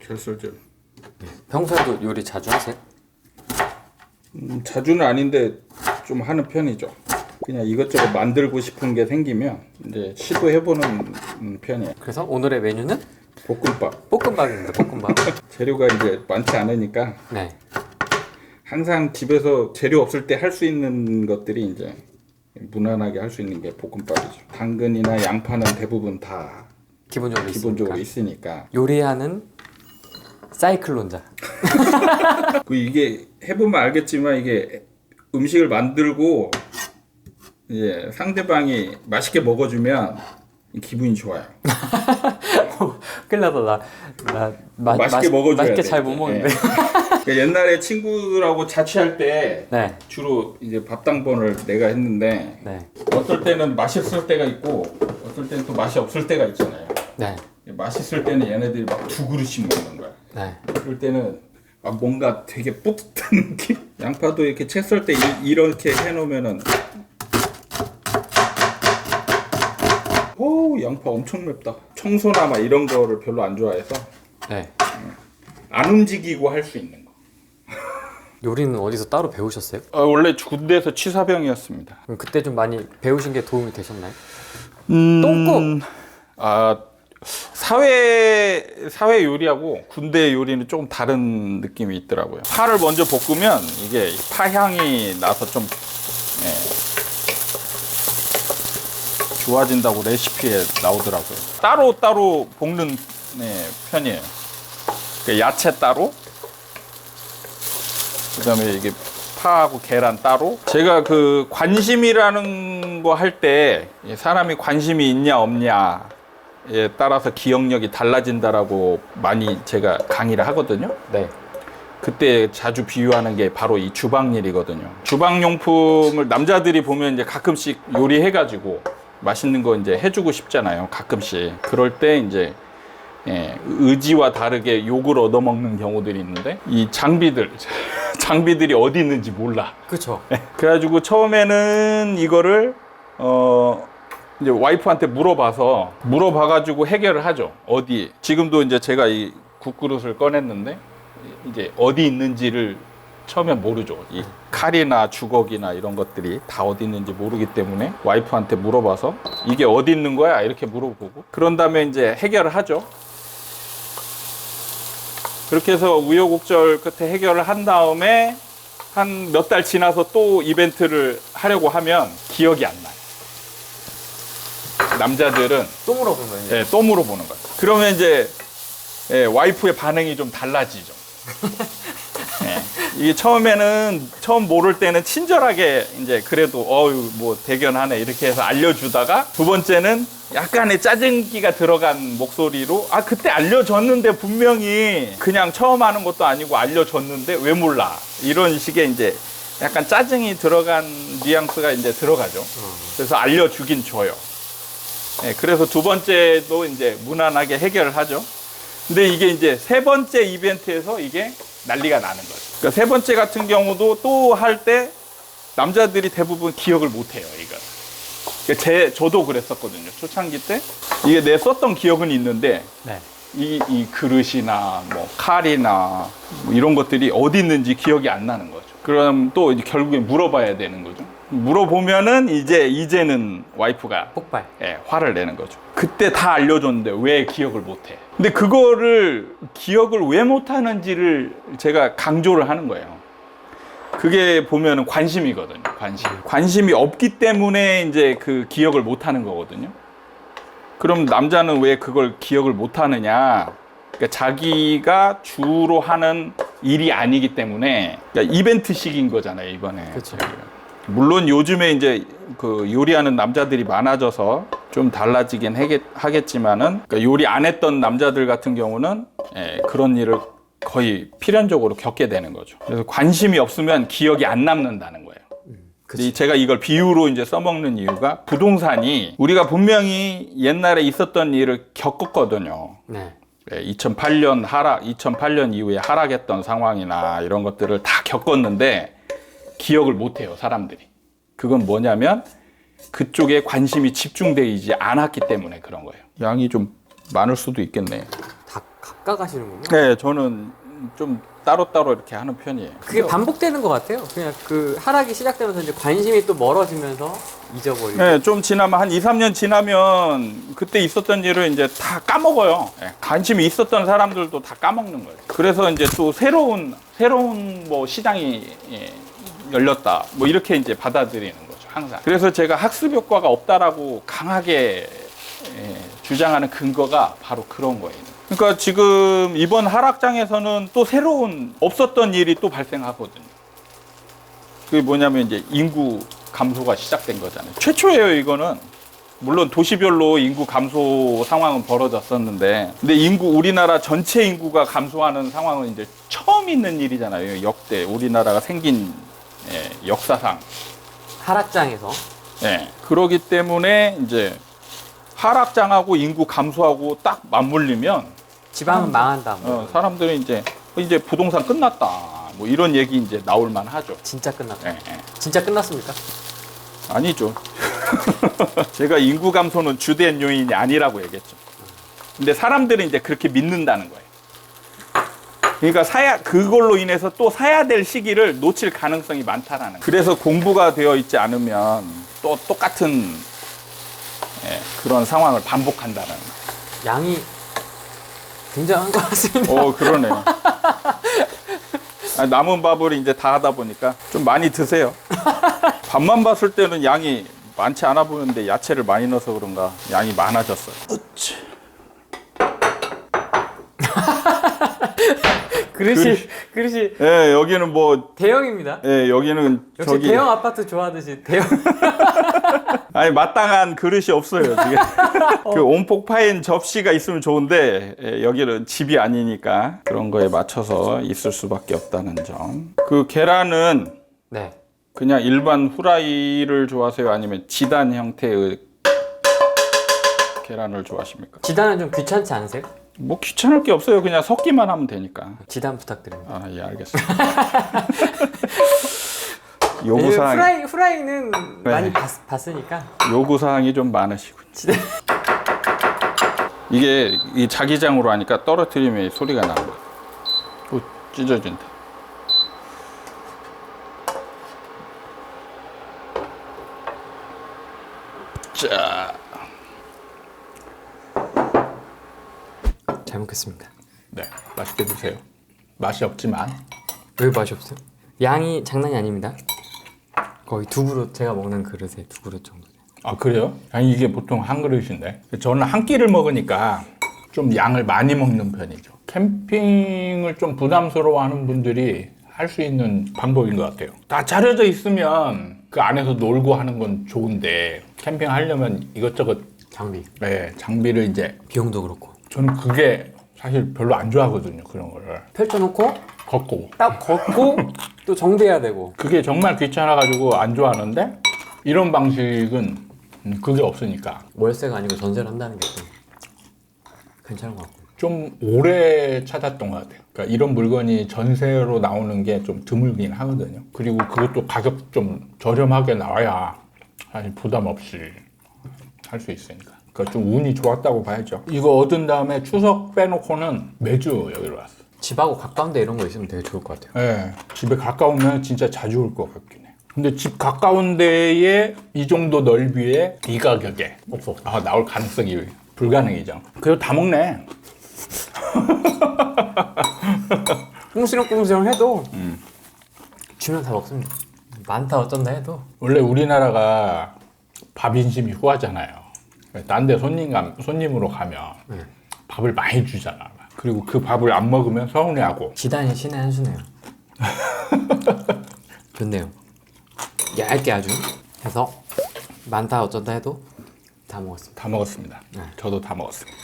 결설질. 평소에도 요리 자주 하세요? 자주는 아닌데 좀 하는 편이죠. 그냥 이것저것 만들고 싶은 게 생기면 이제 시도해보는 편이에요. 그래서 오늘의 메뉴는 볶음밥입니다. 볶음밥. 재료가 이제 많지 않으니까 네. 항상 집에서 재료 없을 때 할 수 있는 것들이 이제 무난하게 할 수 있는 게 볶음밥이죠. 당근이나 양파는 대부분 다 기본적으로 있으니까. 요리하는 사이클론자. 이게 해보면 알겠지만 이게 음식을 만들고 이제 상대방이 맛있게 먹어주면 기분이 좋아요. 큰일 나다. 나 맛있게 먹어줘야 맛있게 돼. 잘 못 먹는데. 그러니까 옛날에 친구들하고 자취할 때 네. 주로 이제 밥 당번을 내가 했는데 네. 어떨 때는 맛있을 때가 있고 어떨 때는 또 맛이 없을 때가 있잖아요. 네. 맛있을 때는 얘네들이 막 2그릇씩 먹는 거야. 네. 그럴 때는 뭔가 되게 뿌듯한 느낌? 양파도 이렇게 채 썰 때 이렇게 해놓으면은 오 양파 엄청 맵다. 청소나 막 이런 거를 별로 안 좋아해서 네. 안 움직이고 할 수 있는 거. 요리는 어디서 따로 배우셨어요? 원래 군대에서 취사병이었습니다. 그럼 그때 좀 많이 배우신 게 도움이 되셨나요? 똥국! 사회 요리하고 군대 요리는 조금 다른 느낌이 있더라고요. 파를 먼저 볶으면 이게 파향이 나서 좀 좋아진다고 레시피에 나오더라고요. 따로 볶는 편이에요. 그러니까 야채 따로, 그다음에 이게 파하고 계란 따로. 제가 그 관심이라는 거 할 때 사람이 관심이 있냐 없냐에 따라서 기억력이 달라진다라고 많이 제가 강의를 하거든요. 네. 그때 자주 비유하는 게 바로 이 주방일이거든요. 주방용품을 남자들이 보면 이제 가끔씩 요리해가지고 맛있는 거 이제 해주고 싶잖아요. 가끔씩. 그럴 때 이제 의지와 다르게 욕을 얻어먹는 경우들이 있는데 이 장비들이 어디 있는지 몰라. 그쵸. 그래가지고 처음에는 이거를 이제 와이프한테 물어봐가지고 해결을 하죠. 어디. 지금도 이제 제가 이 국그릇을 꺼냈는데 이제 어디 있는지를 처음에 모르죠. 이 칼이나 주걱이나 이런 것들이 다 어디 있는지 모르기 때문에 와이프한테 물어봐서 이게 어디 있는 거야? 이렇게 물어보고 그런 다음에 이제 해결을 하죠. 그렇게 해서 우여곡절 끝에 해결을 한 다음에 한 몇 달 지나서 또 이벤트를 하려고 하면 기억이 안 나요. 남자들은 또 물어보는 거예요. 네, 또 물어보는 거예요. 그러면 이제 와이프의 반응이 좀 달라지죠. 이게 처음 모를 때는 친절하게 이제 그래도 뭐 대견하네 이렇게 해서 알려주다가 두 번째는 약간의 짜증기가 들어간 목소리로 그때 알려줬는데 분명히 그냥 처음 하는 것도 아니고 알려줬는데 왜 몰라 이런 식의 이제 약간 짜증이 들어간 뉘앙스가 이제 들어가죠. 그래서 알려주긴 줘요. 그래서 두 번째도 이제 무난하게 해결을 하죠. 근데 이게 이제 세 번째 이벤트에서 이게 난리가 나는 거죠. 그러니까 세 번째 같은 경우도 또 할 때 남자들이 대부분 기억을 못 해요, 이걸. 그러니까 저도 그랬었거든요. 초창기 때. 이게 내 썼던 기억은 있는데, 네. 이 그릇이나 뭐 칼이나 뭐 이런 것들이 어디 있는지 기억이 안 나는 거죠. 그럼 또 이제 결국에 물어봐야 되는 거죠. 물어보면은 이제는 와이프가 폭발. 화를 내는 거죠. 그때 다 알려줬는데 왜 기억을 못해? 근데 그거를 기억을 왜 못하는지를 제가 강조를 하는 거예요. 그게 보면은 관심이거든요. 관심이 없기 때문에 이제 그 기억을 못하는 거거든요. 그럼 남자는 왜 그걸 기억을 못하느냐? 그러니까 자기가 주로 하는 일이 아니기 때문에 그러니까 이벤트식인 거잖아요, 이번에. 그렇죠. 물론 요즘에 이제 그 요리하는 남자들이 많아져서 좀 달라지긴 하겠지만은 그러니까 요리 안 했던 남자들 같은 경우는 그런 일을 거의 필연적으로 겪게 되는 거죠. 그래서 관심이 없으면 기억이 안 남는다는 거예요. 제가 이걸 비유로 이제 써먹는 이유가 부동산이 우리가 분명히 옛날에 있었던 일을 겪었거든요. 네. 2008년 이후에 하락했던 상황이나 이런 것들을 다 겪었는데 기억을 못 해요, 사람들이. 그건 뭐냐면 그쪽에 관심이 집중되지 않았기 때문에 그런 거예요. 양이 좀 많을 수도 있겠네요. 닭 바꿔가시는군요. 네, 저는 좀 따로따로 이렇게 하는 편이에요. 그게 반복되는 것 같아요. 그냥 그 하락이 시작되면서 이제 관심이 또 멀어지면서 잊어버리고. 네, 좀 지나면 한 2, 3년 지나면 그때 있었던 일을 이제 다 까먹어요. 네, 관심이 있었던 사람들도 다 까먹는 거예요. 그래서 이제 또 새로운 뭐 시장이 열렸다. 뭐 이렇게 이제 받아들이는 거죠, 항상. 그래서 제가 학습 효과가 없다라고 강하게 주장하는 근거가 바로 그런 거예요. 그러니까 지금 이번 하락장에서는 또 새로운 없었던 일이 또 발생하거든요. 그게 뭐냐면 이제 인구 감소가 시작된 거잖아요. 최초예요, 이거는. 물론 도시별로 인구 감소 상황은 벌어졌었는데, 근데 우리나라 전체 인구가 감소하는 상황은 이제 처음 있는 일이잖아요. 역대 우리나라가 생긴 역사상. 하락장에서. 네. 그러기 때문에 이제 하락장하고 인구 감소하고 딱 맞물리면 지방은 망한다. 뭐. 사람들이 이제 부동산 끝났다. 뭐 이런 얘기 이제 나올 만하죠. 진짜 끝났다. 네. 진짜 끝났습니까? 아니죠. 제가 인구 감소는 주된 요인이 아니라고 얘기했죠. 근데 사람들은 이제 그렇게 믿는다는 거예요. 그러니까 그걸로 인해서 또 사야 될 시기를 놓칠 가능성이 많다라는 거예요. 그래서 공부가 되어 있지 않으면 또 똑같은 그런 상황을 반복한다는 거예요. 양이 굉장한 것 같습니다. 그러네. 남은 밥을 이제 다 하다 보니까 좀 많이 드세요. 밥만 봤을 때는 양이 많지 않아 보이는데 야채를 많이 넣어서 그런가 양이 많아졌어요. 그릇이 예, 여기는 뭐 대형입니다. 예, 여기는 역시 대형 아파트 좋아하듯이 대형. 아니 마땅한 그릇이 없어요 지금. 그 온폭 파인 접시가 있으면 좋은데 여기는 집이 아니니까 그런 거에 맞춰서 있을 수밖에 없다는 점. 그 계란은 네. 그냥 일반 후라이를 좋아하세요? 아니면 지단 형태의 계란을 좋아하십니까? 지단은 좀 귀찮지 않으세요? 뭐 귀찮을 게 없어요. 그냥 섞기만 하면 되니까. 지단 부탁드립니다. 아, 예, 알겠습니다. 요구사항, 후라이는 네. 많이 봤으니까. 요구사항이 좀 많으시군요. 이게 이 자기장으로 하니까 떨어뜨리면 소리가 나는 거예요. 오, 찢어진다. 자. 잘 먹겠습니다. 네, 맛있게 드세요. 맛이 없지만. 왜 맛이 없어요? 양이 장난이 아닙니다. 거의 두 그릇, 제가 먹는 그릇에 두 그릇 정도. 아, 그래요? 아니, 이게 보통 한 그릇인데. 저는 한 끼를 먹으니까 좀 양을 많이 먹는 편이죠. 캠핑을 좀 부담스러워 하는 분들이 할 수 있는 방법인 것 같아요. 다 차려져 있으면 그 안에서 놀고 하는 건 좋은데, 캠핑 하려면 이것저것 장비. 네, 장비를 이제. 비용도 그렇고. 저는 그게 사실 별로 안 좋아하거든요, 그런 거를. 펼쳐놓고 걷고. 딱 걷고 또 정비해야 되고. 그게 정말 귀찮아가지고 안 좋아하는데, 이런 방식은 그게 없으니까. 월세가 아니고 전세를 한다는 게 좀 괜찮은 것 같고. 좀 오래 찾았던 것 같아요. 그러니까 이런 물건이 전세로 나오는 게 좀 드물긴 하거든요. 그리고 그것도 가격 좀 저렴하게 나와야 사실 부담 없이 할 수 있으니까. 그러니까 좀 운이 좋았다고 봐야죠. 이거 얻은 다음에 추석 빼놓고는 매주 여기로 왔어. 집하고 가까운데 이런 거 있으면 되게 좋을 것 같아요. 네, 집에 가까우면 진짜 자주 올 것 같긴 해. 근데 집 가까운 데에 이 정도 넓이에 이 가격에 나올 가능성이 불가능이죠. 그래도 다 먹네. 꽁시렁꽁시렁 해도 주면 다 먹습니다. 많다 어쩐다 해도. 원래 우리나라가 밥 인심이 후하잖아요. 딴 데 손님으로 가면 밥을 많이 주잖아. 그리고 그 밥을 안 먹으면 서운해하고. 지단이 신의 한 수네요. 좋네요. 얇게 아주 해서 많다 어쩐다 해도 다 먹었습니다. 다 먹었습니다. 네. 저도 다 먹었습니다.